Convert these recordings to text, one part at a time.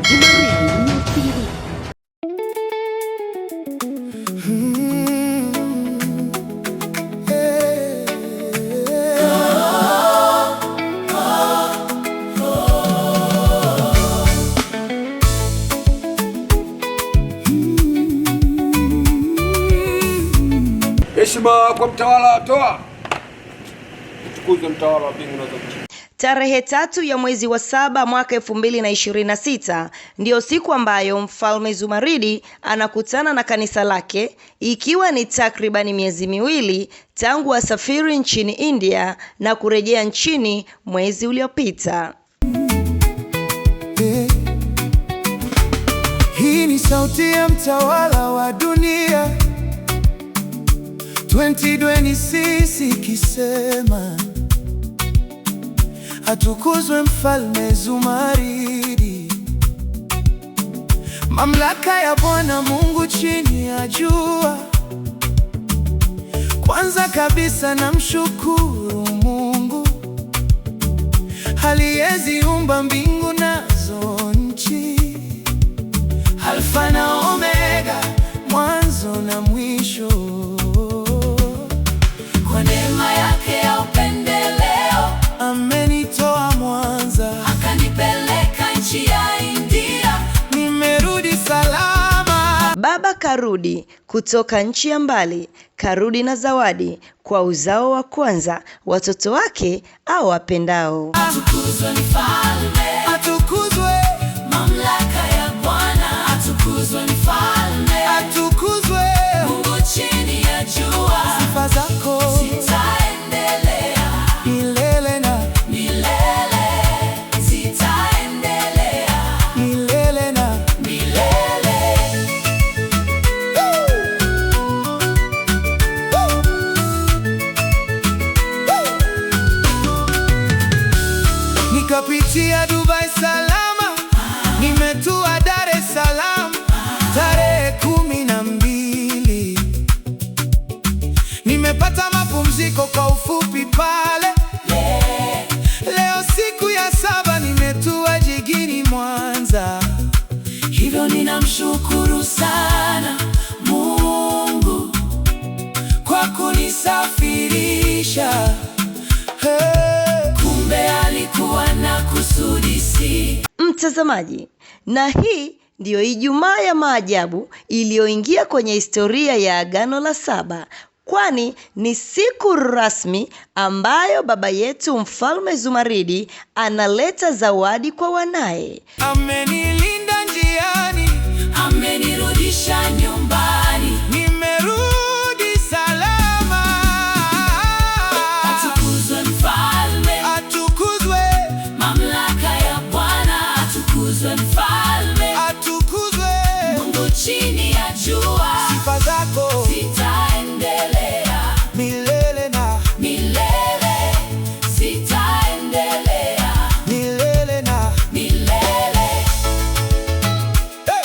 Zumaridi TV. Heshima kwa mtawala, toa tukuze mtawala wa mbingu na nchi. Tarehe 3 ya mwezi wa 7 mwaka 2026 ndiyo siku ambayo Mfalme Zumaridi anakutana na kanisa lake, ikiwa ni takribani miezi miwili tangu asafiri nchini India na kurejea nchini mwezi uliopita. Hii ni sauti ya mtawala wa dunia 2026 ikisema, atukuzwe Mfalme Zumaridi. Mamlaka ya Bwana Mungu chini ya jua. Kwanza kabisa namshukuru Mungu aliyeziumba mbingu nazo nchi, Alfa na Omega, mwanzo na mwisho. Kwa neema yake ya upendeleo amenitoa Mwanza akanipeleka nchi ya India, nimerudi salama. Baba karudi kutoka nchi ya mbali, karudi na zawadi kwa uzao wa kwanza, watoto wake au wapendao. Atukuzwe Mfalme, atukuzwe mamlaka ya Bwana, atukuzwe Mfalme, atukuzwe Mungu chini ya jua. Sifa zako zitaendelea milele na milele, zitaendelea milele na milele. Nikapitia Dubai salama, nimetua Dar es Salaam tarehe 12. Nimepata mapumziko kwa ufupi pale. Leo siku ya 7 nimetua jijini Mwanza. Hivyo ninamshukuru sana Mungu kwa kunisafirisha. Kumbe alikuwa na kusudi. Mtazamaji, na hii ndiyo Ijumaa ya maajabu iliyoingia kwenye historia ya Agano la Saba, kwani ni siku rasmi ambayo baba yetu Mfalme Zumaridi analeta zawadi kwa wanaye. Amenilinda njiani, amenirudisha nyumbani, nimerudi salama. Atukuzwe Mfalme, atukuzwe mamlaka ya Bwana, atukuzwe Mfalme, atukuzwe Mungu chini ya jua. Sifa zako zitaendelea milele na milele, zitaendelea milele na milele. Hey!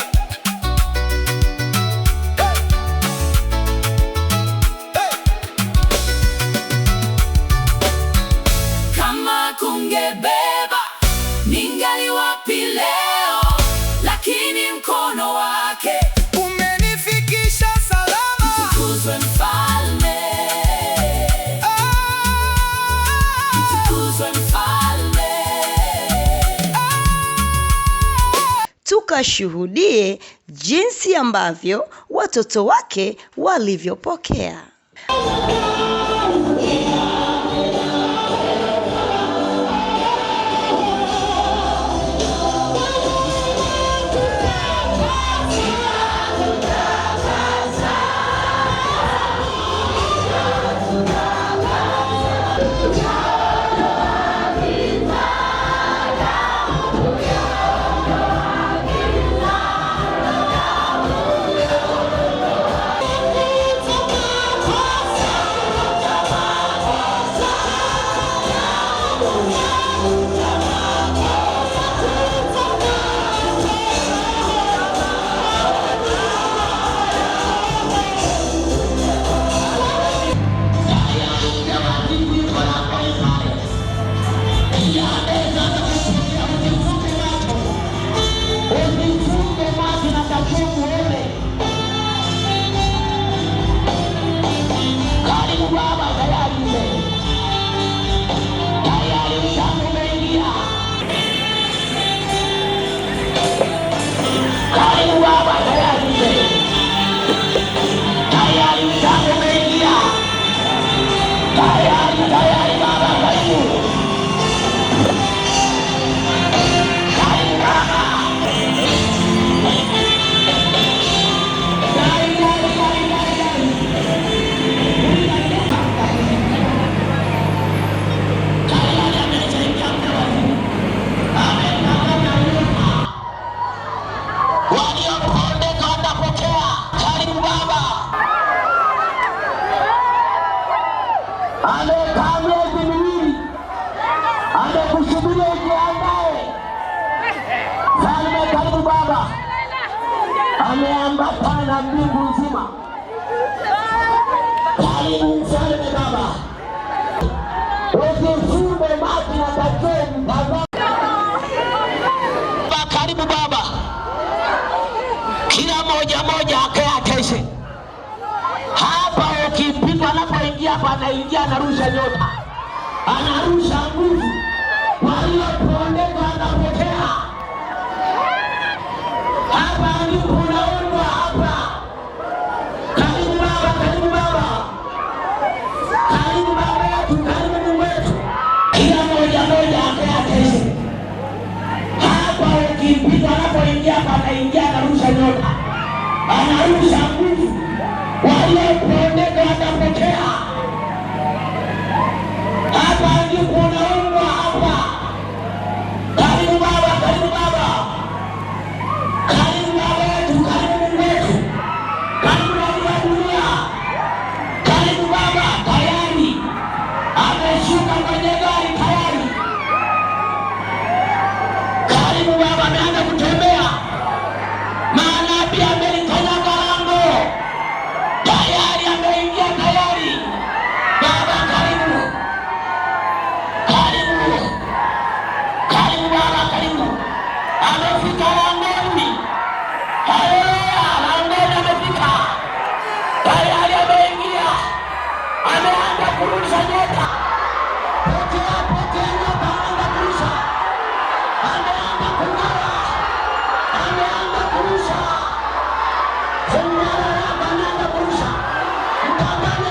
Hey! Hey! Kama kungebeba ningali wapi leo, lakini mkono wake umenifikisha salama. Atukuzwe Mfalme, atukuzwe Mfalme. Tukashuhudie jinsi ambavyo watoto wake walivyopokea. ameambatana na mbingu nzima. Karibu mfalme Baba, usifumbe macho na tazame mtazamo. Karibu Baba, kila moja akayateshe hapa. Ukipita anapoingia hapa, anaingia anarusha nyota, anarusha nguvu, waliopondeka anapotea. Hapa ndipo unaonwa hapa. Karibu Baba, karibu Baba, karibu Baba yetu, karibu Mungu wetu. Kila moja akayateshe hapa. Ukipita anapoingia hapa, anaingia anarusha nyota, anarusha nguvu, waliopondeka watapotea. Hapa ndipo unaonwa hapa. Karibu Baba, karibu Baba, karibu Baba yetu, karibu Mungu wetu, karibu Mungu wa dunia, karibu Baba. Tayari ameshuka kwenye gari tayari. Karibu Baba, ameanza kutembea, maana pia amelikanyaga lango tayari, ameingia tayari. Baba karibu, karibu, karibu Baba, karibu. Amefika langoni, haleluya, langoni amefika tayari, ameingia, ameanza kurusha nyota. Pokea nyota, ameanza kurusha, ameanza kung'ara, ameanza kurusha. Fungua yako, ameanza kurusha. Mtazame,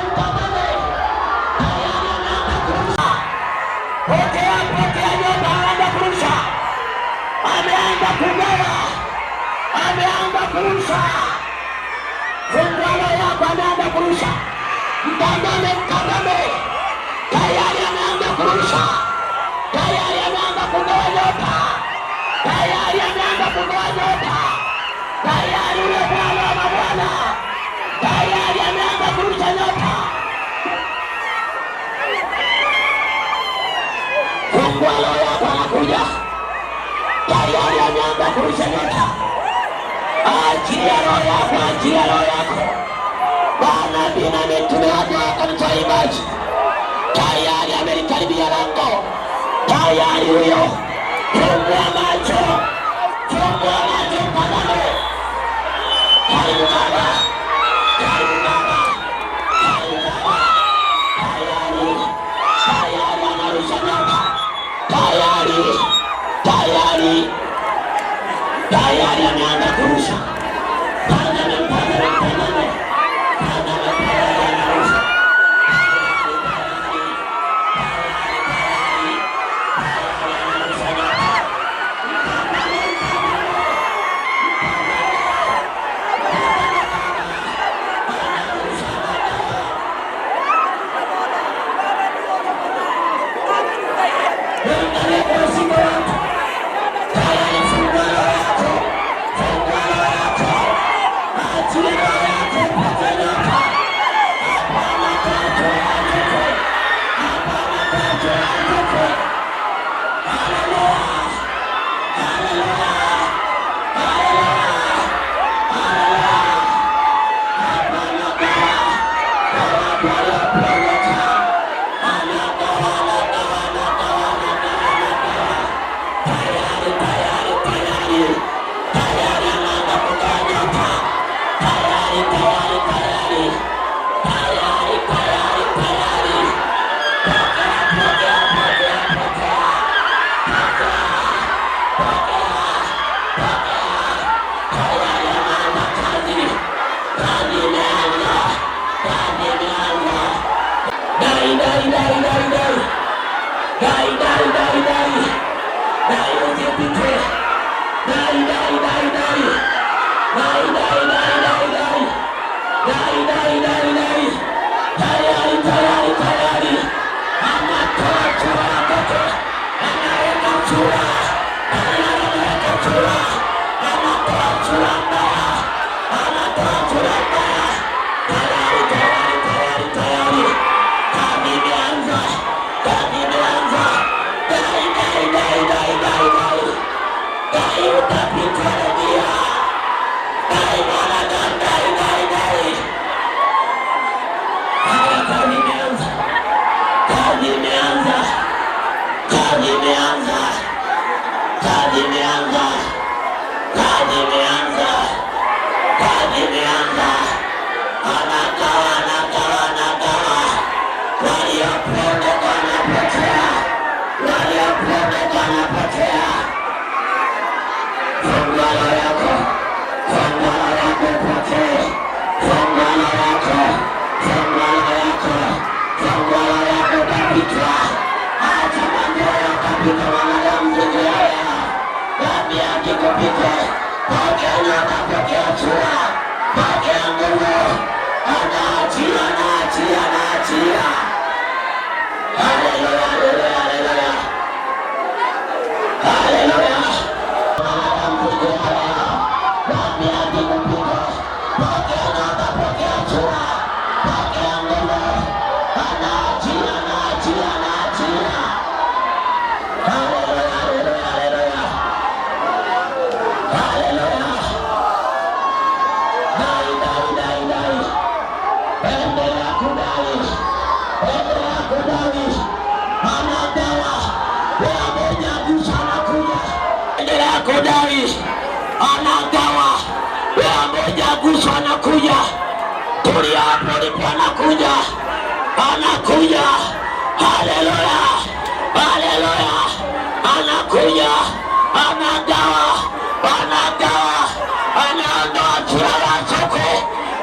tayari ameanza kurusha. Pokea nyota, ameanza kurusha, ameanza kung'ara, ameanza kurusha. Fungua yako, ameanza kurusha. Mtazame, tayari ameanza kurusha, tayari ameanza kutoa nyota, tayari ameanza kutoa nyota, tayari ule Bwana wa mabwana tayari ameanza kurusha nyota. Fungua roho yako, anakuja, tayari ameanza kurusha nyota. Achilia roho yako, achilia roho yako. Bwana bina mitume wake wakamtoa imbaji, tayari amelikaribia lango, tayari huyo. Fungua macho, mtazame. Karibu Baba, karibu Baba, karibu Baba. Tayari anarusha nyota, tayari ameanza kurusha. Tazame. Anagawa amejaguswa, anakuja. Tulia hapo, ndipo anakuja, anakuja. Haleluya, haleluya, anakuja, anagawa, anaondoa chura ya soko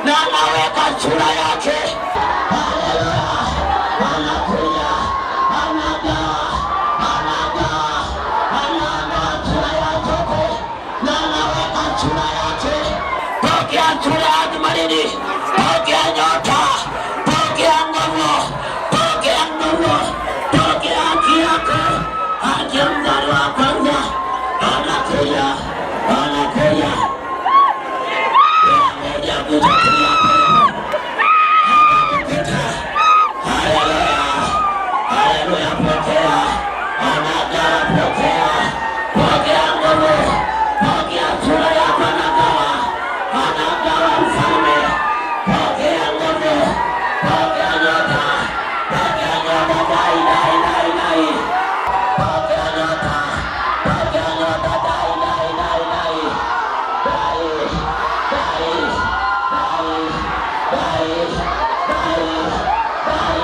na anaweka chura yake. Haleluya, anakuja, anagawa, anaondoa chura ya soko na anaweka chura yake. Pokea chura ya Tumaini, pokea nyota, pokea nguvu, pokea nguvu, pokea haki yako. Haki ya mzaliwa wa kwanza anakuja, anakuja. Moja kuja haleluya, haleluya, pokea, anagawa, pokea, pokea nguvu, pokea chura yako, anagawa, anagawa mfalme, pokea nguvu, pokea nyota, pokea nyota, dai, dai, dai, dai, pokea nyota, pokea nyota, dai, dai, dai, dai, dai, dai, dai, dai, dai,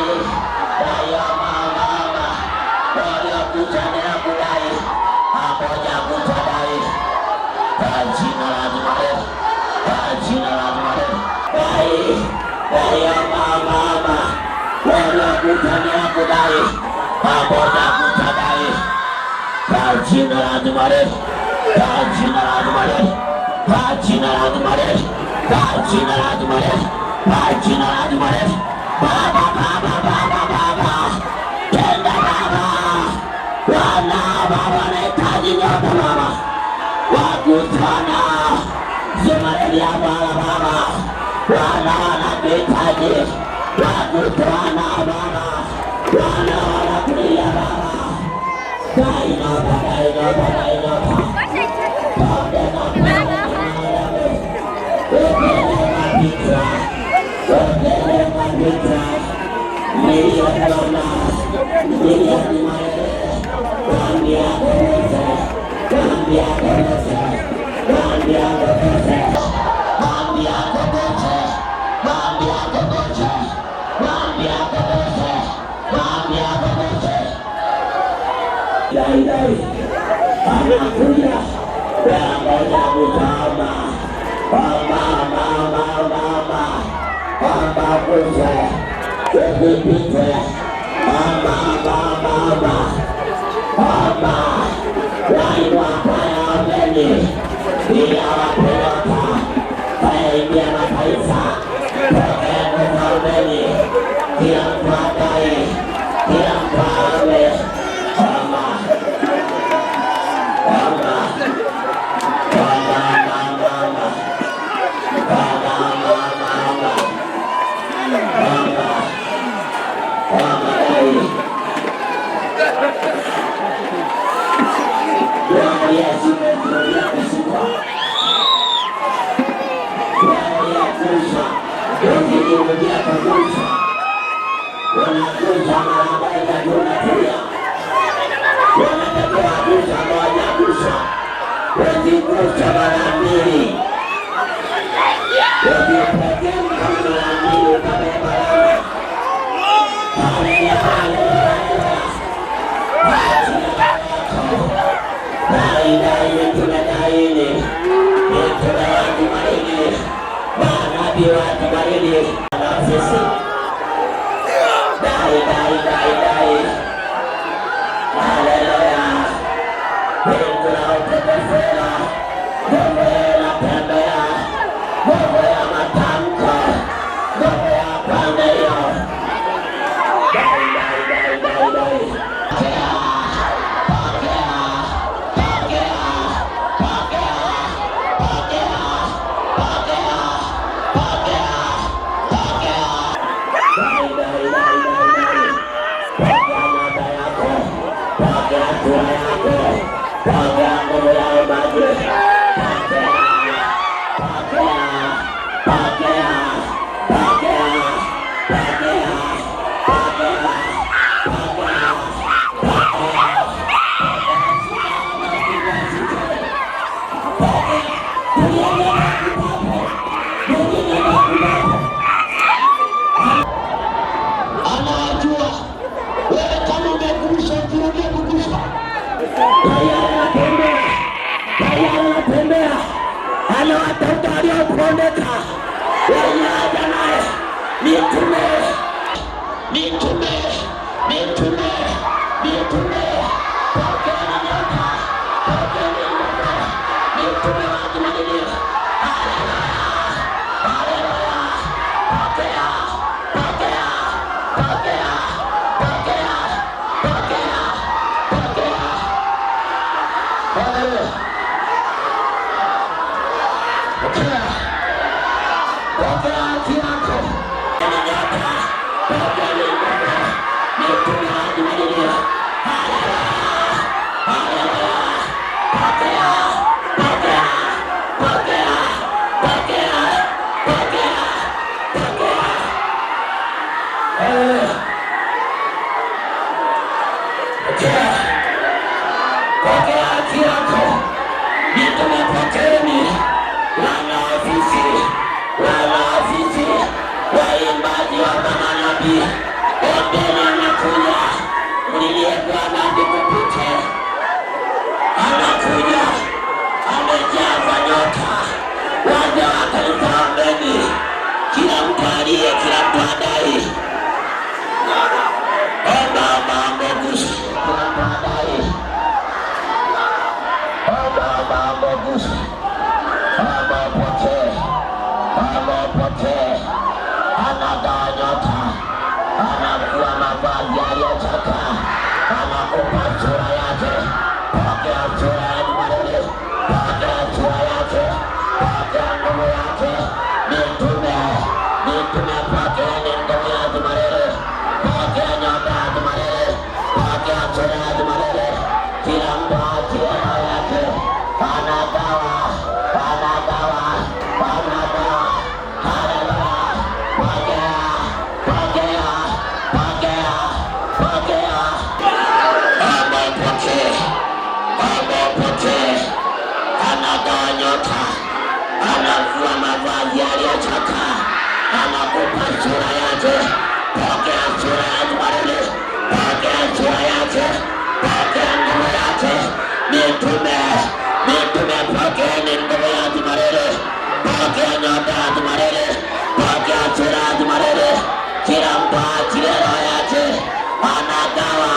dai, ya mama, waliokutanea kudai, hamoja kutadai, kwa jina la Yesu, kwa jina la Yesu, dai, dai, ya mama, waliokutanea kudai, hamoja kutadai, kwa jina la Yesu, kwa jina la Yesu, kwa jina la Yesu, kwa jina la Yesu, kwa jina la Yesu. Baba, Baba, Baba, Baba, tenda Baba, wana Baba wanahitaji nyota Baba, wakutana Zumaridi ya Baba, wana wanahitaji wakutana Baba, wana wanakulia Baba, dai nyota, dai nyota, dai nyota, anakuja pamoja kutama mama kuze kupite mama wainua kwaya wageni bila wapeleka kaingia mataifa pokea wageni kila mtu adai kila mtu awe kabisa, ukijirudia kabisa, unagusa malaika tunakuja, unatakiwa gusa moja gusa, ukigusa mara mbili, ukipokea mara mbili utabeba lana. Haleluya, haleluya, dai tunadaini tunawatu marini manabii watu marini na sisi dai haleluya Mungu na utekefela Mungu yanatembea Mungu ya matamko Mungu ya pandeyo dai anatembea ana watoto waliopondeka wenye haja naye mitume pokea nyota mitume wa kimadini haleluya pokea waimbaji wa manabii ombeni anakuja uliyekuwa nandi kupite anakuja amejaza nyota waja wakalita ombeni kila mtu aliye kila mtu adai omba mbogusi kila mtu adai omba mbogusi amepokea anagawa nyota anakuwa mavazi aliyochaka anakupa sura yake pokea sura ya Jumalele pokea sura yake pokea nguvu yake mitume pokeeni nguvu ya Jumalele pokea nyota ya Jumalele pokea sura ya Jumalele kila mtu achie roho yake anagawa anavua mavazi aliyochaka anakupa sura yake pokea sura ya Jumalele pokea sura yake pokea nguvu yake mitume pokeeni nguvu ya Jumalele pokea nyota ya Jumalele pokea sura ya Jumalele kila mtu achie roho yake anagawa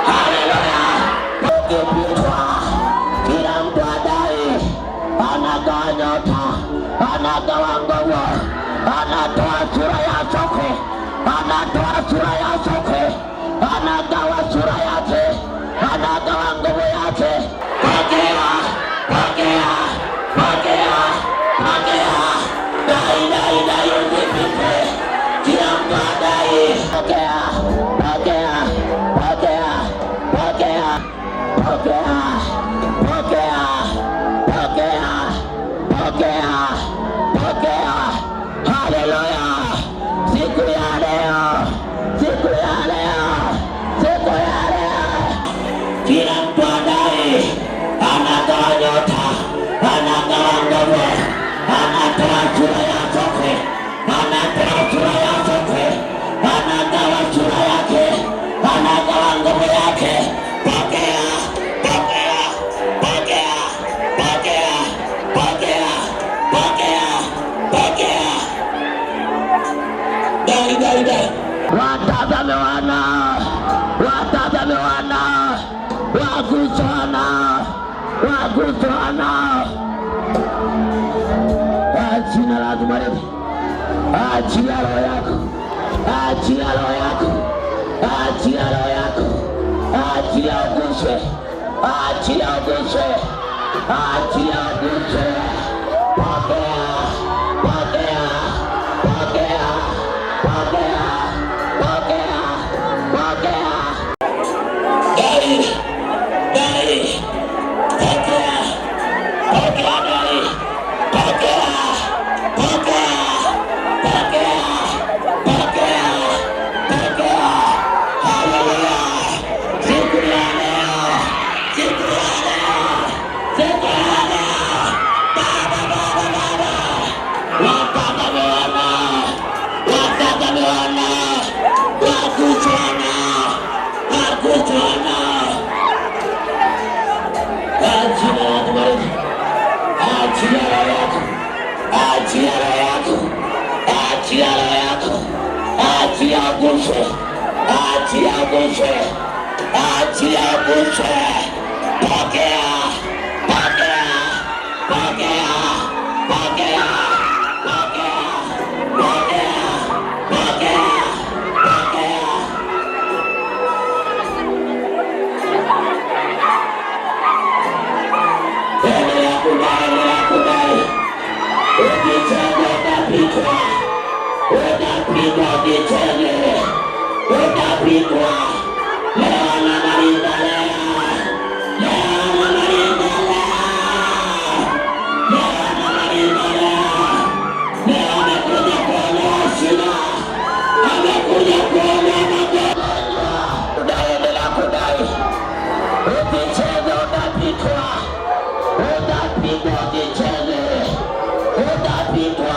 haleluya kila mtu adai anagawa nyota anagawa nguvu anatoa sura ya sokwe anagawa sura yake anagawa nguvu yake pokea dai usipite kila mtu adai pokea anatoa sura yake, anatoa sura yake, anagawa sura yake, anagawa nguvu yake. Pokea, pokea, pokea, pokea, pokea, pokea, pokea. Dai. Watazame wana, watazame wana, wagusana, wagusana. Jina la Tumaini, achia roho yako, achia roho yako, achia roho yako, achia uguswe, achia uguswe, achia uguswe. Pokea, pokea, pokea, pokea, pokea, pokea. Dai, dai, pokea, pokea dai, pokea. Achia uguswe. Pokea, pokea, pokea, pokea, pokea, pokea, pokea, pokea. Endelea kudai, ukitenda utapigwa, utapigwa ukitenda, utapigwa. Leo anamaliza leo, leo anamaliza leo, leo anamaliza leo, leo amekuja kuondoa shida, amekuja kuondoa magonjwa. Endelea kudai, ukicheza utapigwa, utapigwa ukicheza, utapigwa.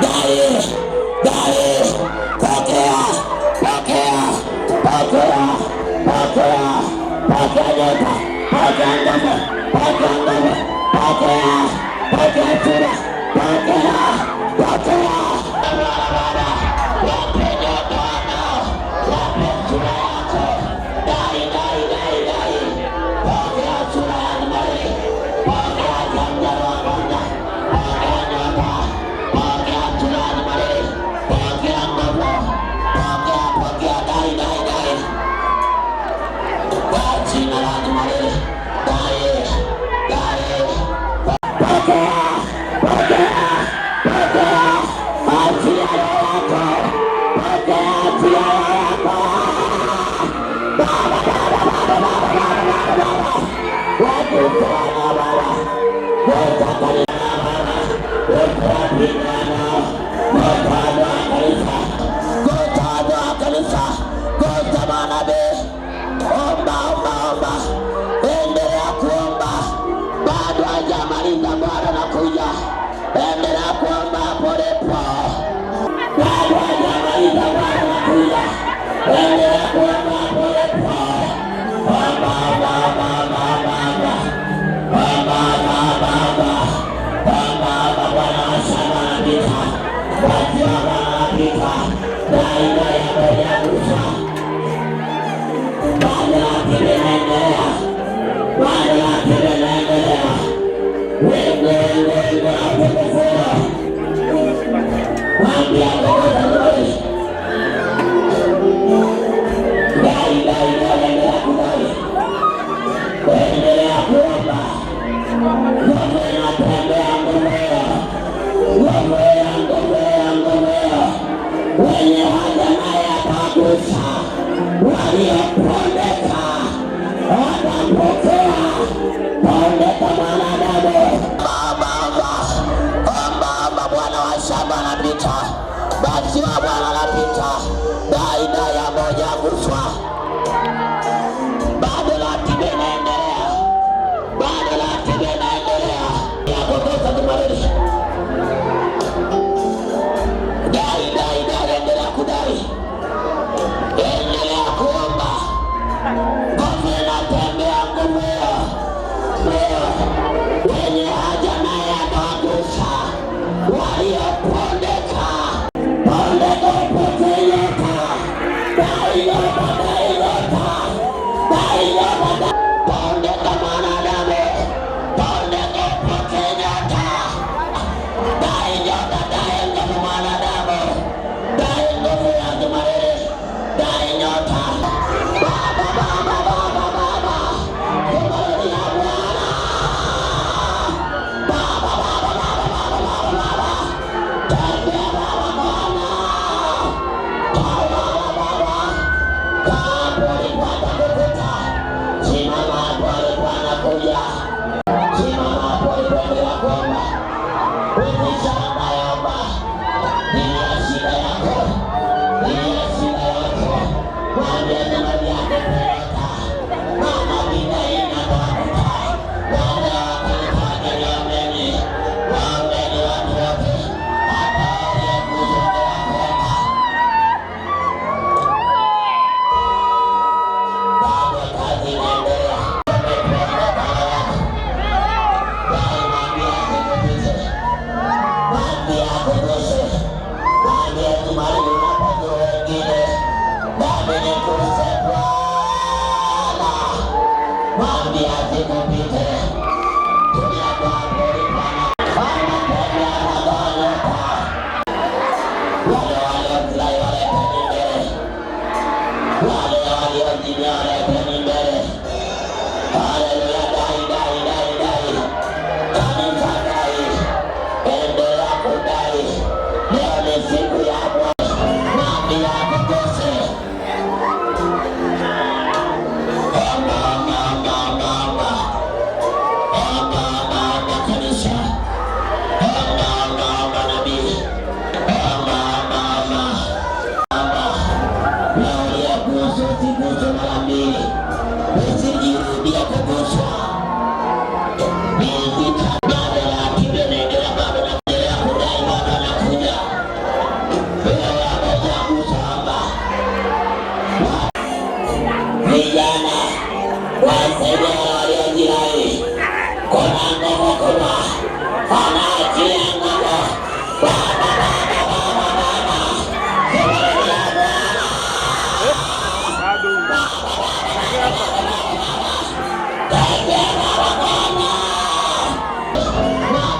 Dai.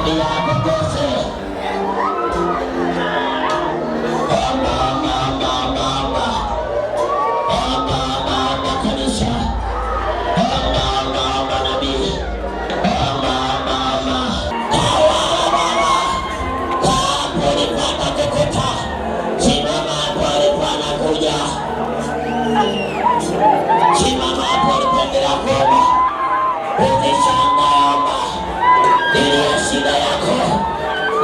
mwambie akuguse. Kanisa, nabii, simama hapo alipo anakuja. Simama hapo alipoendelea kuomba. Ukishangaomba, ilia shida yako,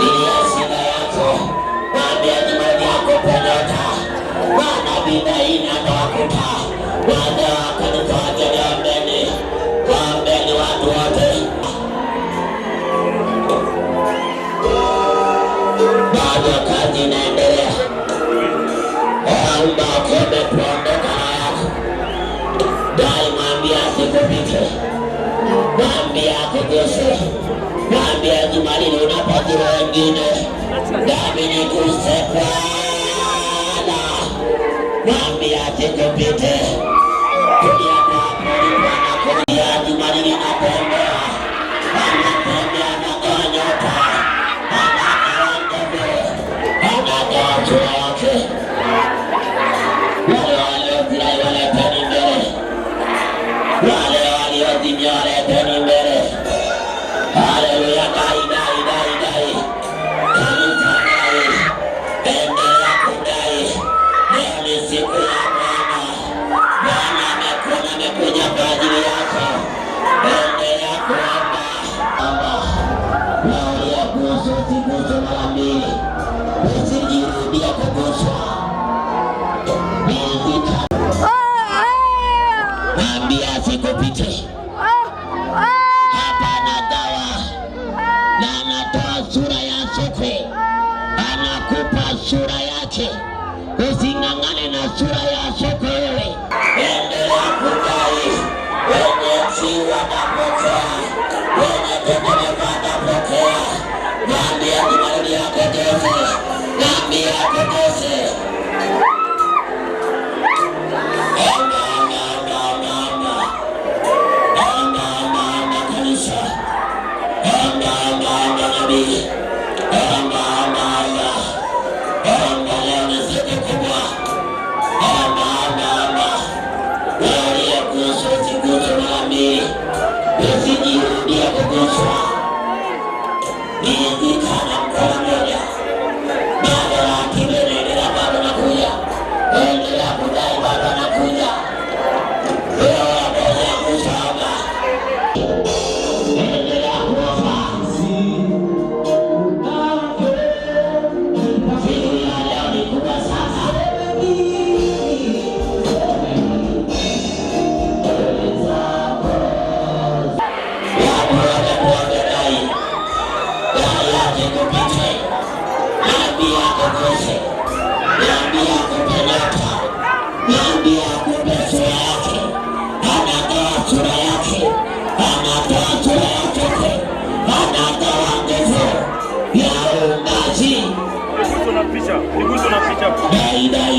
ilia shida yako. Mwambie imani yako penyota. Bwana bidaini atawakuta. Wale wakanisa wajele ombeni. Waombeni watu wote. Bado kazi inaendelea. Omba ukebe kuondoka na yako. Dai mwambie asikupite. Mwambie akuguse. Mwambie jumalini unapojua wengine. Dami niguse Bwana. Mwambie asikupite. Kulia hapo anakuja jumalini anatembea. Anatembea anagawa nyota. Anagawa nguvu. Anagawa chua yake. Wale waliozirai waleteni mbele. Wale waliozimia waleteni mbele. Haleluya, dai. Kanisa dai. Endelea kudai. Leo ni siku ya Bwana. Bwana amekuja kwa ajili yako. Endelea kuomba. Leo uliyeguswa usiguswe mara mbili. Usijirudia kuguswa. Mwambie asikupite. Hapa anagawa na anatoa sura ya sokwe. Anakupa sura yake. Using'ang'ane na sura ya sokwe wewe. Endelea kudai. Wenye ziwa napokea. Wenye tetemeka napokea. Mwambie jumalini akuguse. Mwambie akuguse. Nabii, leo ni siku kubwa. Wewe uliyeguswa usiguswe mara mbili. Usijirudie kuguswa. Nilizikana mkono mmoja. Bado la kibendelea bado nakuja. Endelea kudai bado nakuja. Wewe endelea kusoma. Endelea kuomba.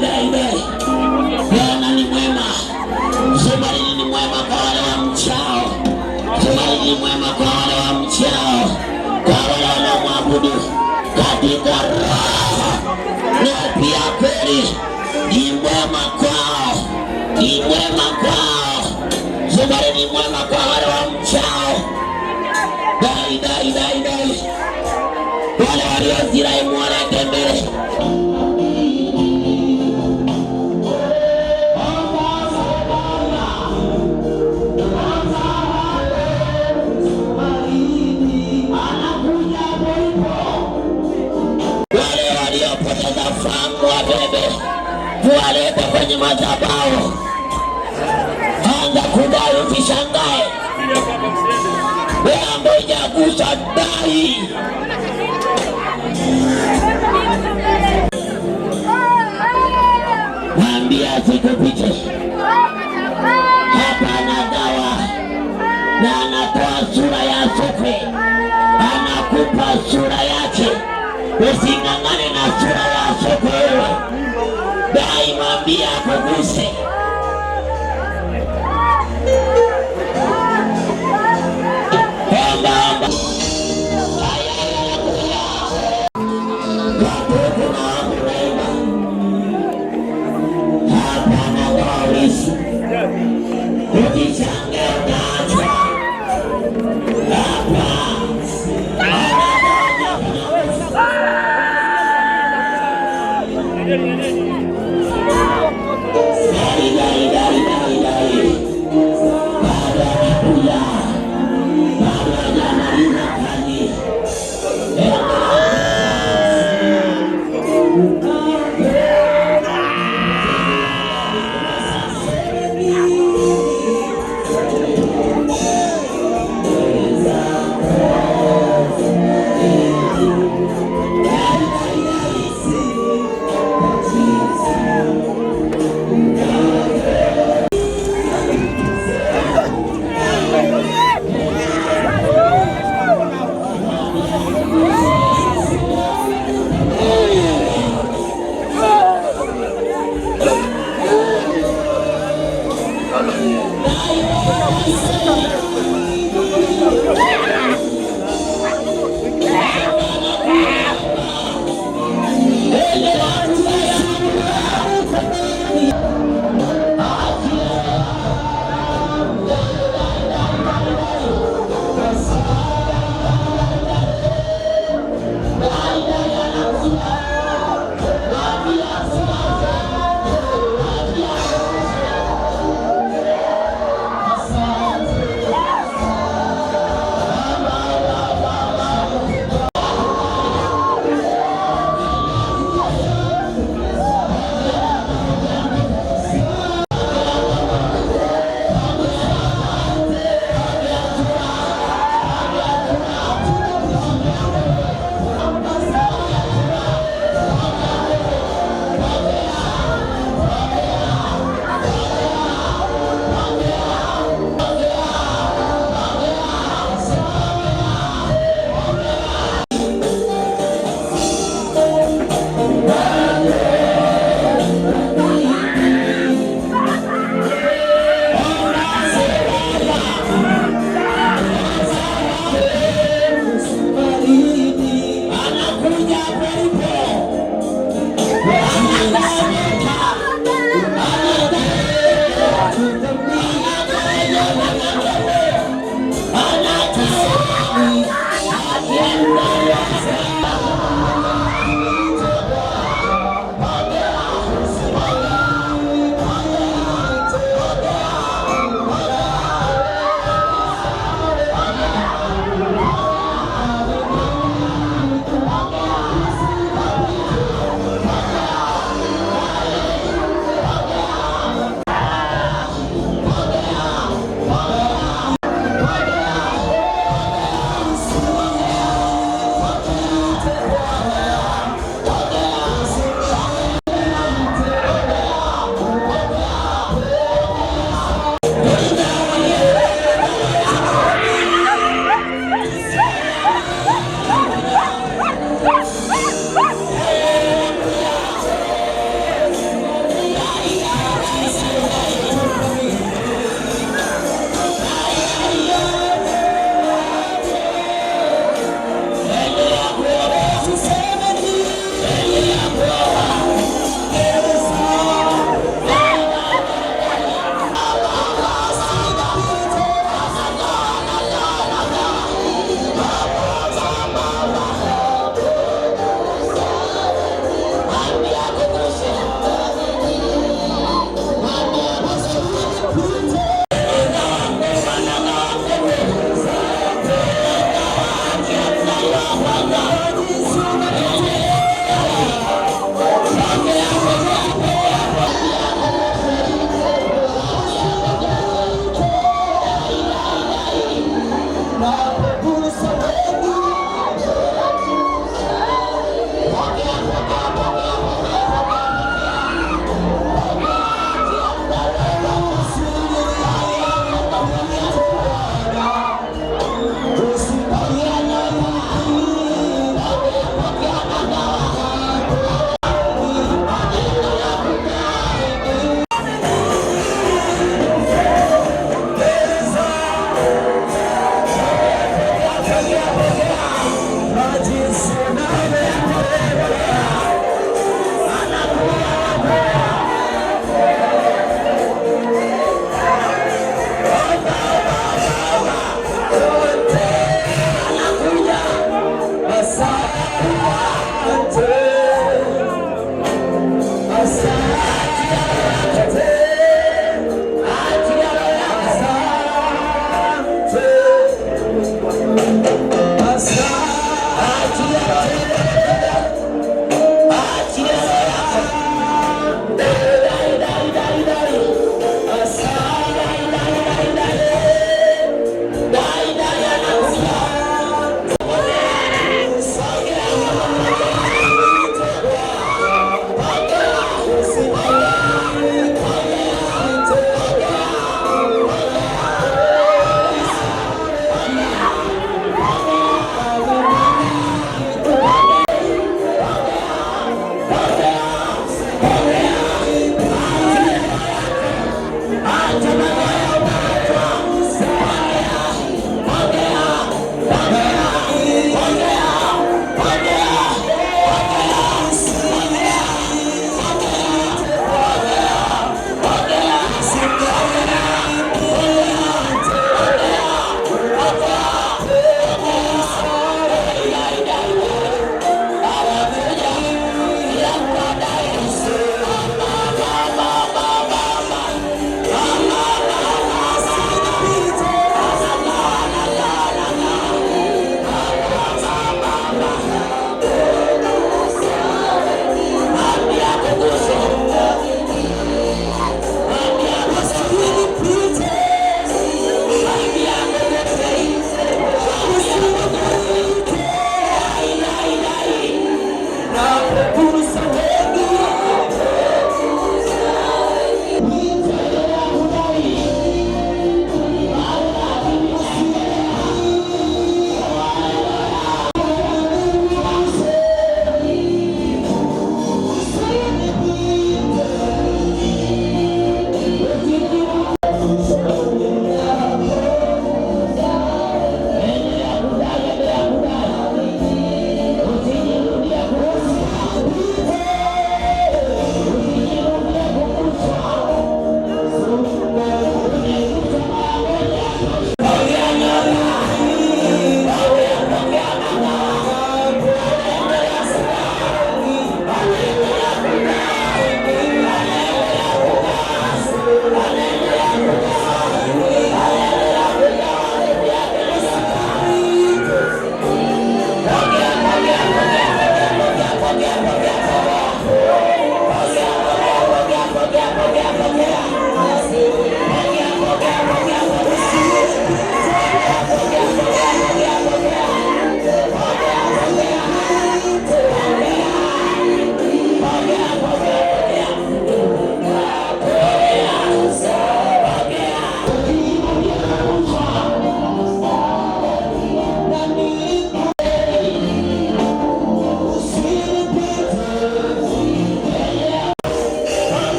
Dai. Bwana ni mwema. Zumaridi ni mwema kwa wale wamchao. Zumaridi ni mwema kwa wale wamchao. Kwa wale wanaomwabudu katika roho na pia kweli. Ni mwema kwao. Ni mwema kwao. Zumaridi ni mwema kwa wale wamchao. Dai. Wale waliozirai mwalete mbele. Walete kwenye madhabahu. Anza kudai usishangae. Wewe ambaye hujagusa dai. Mwambie asikupite. Hapa anagawa na anatoa sura ya sokwe. Anakupa sura yake. Using'ang'ane na sura ya sokwe wewe. Dai, mwambie akuguse. Omba.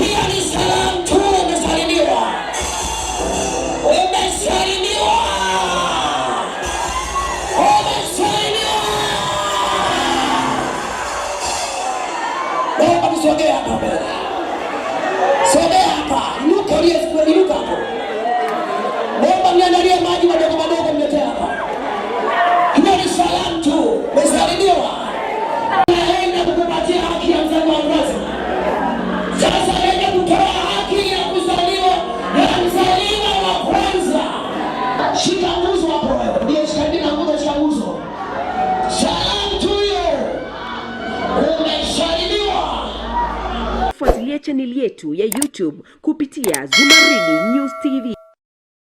Hiyo ni salamu tu, umesalimiwa. Umesalimiwa. Umesalimiwa. Baba msogea hapa mbele. Sogea hapa. Inuka inuka hapo. Baba mniandalie maji madogo madogo mletea hapa. Hiyo ni salamu tu, umesalimiwa. Naenda kukupatia haki ya mzaliwa wa kwanza. Sasa naenda kutoa haki ya kuzaliwa ya mzaliwa wa kwanza. Shika nguzo hapo wewe. Ndiye shika nguzo, shika nguzo. Salamu tu hiyo. Umesalimiwa. Fuatilia chaneli yetu ya YouTube kupitia Zumaridi News TV.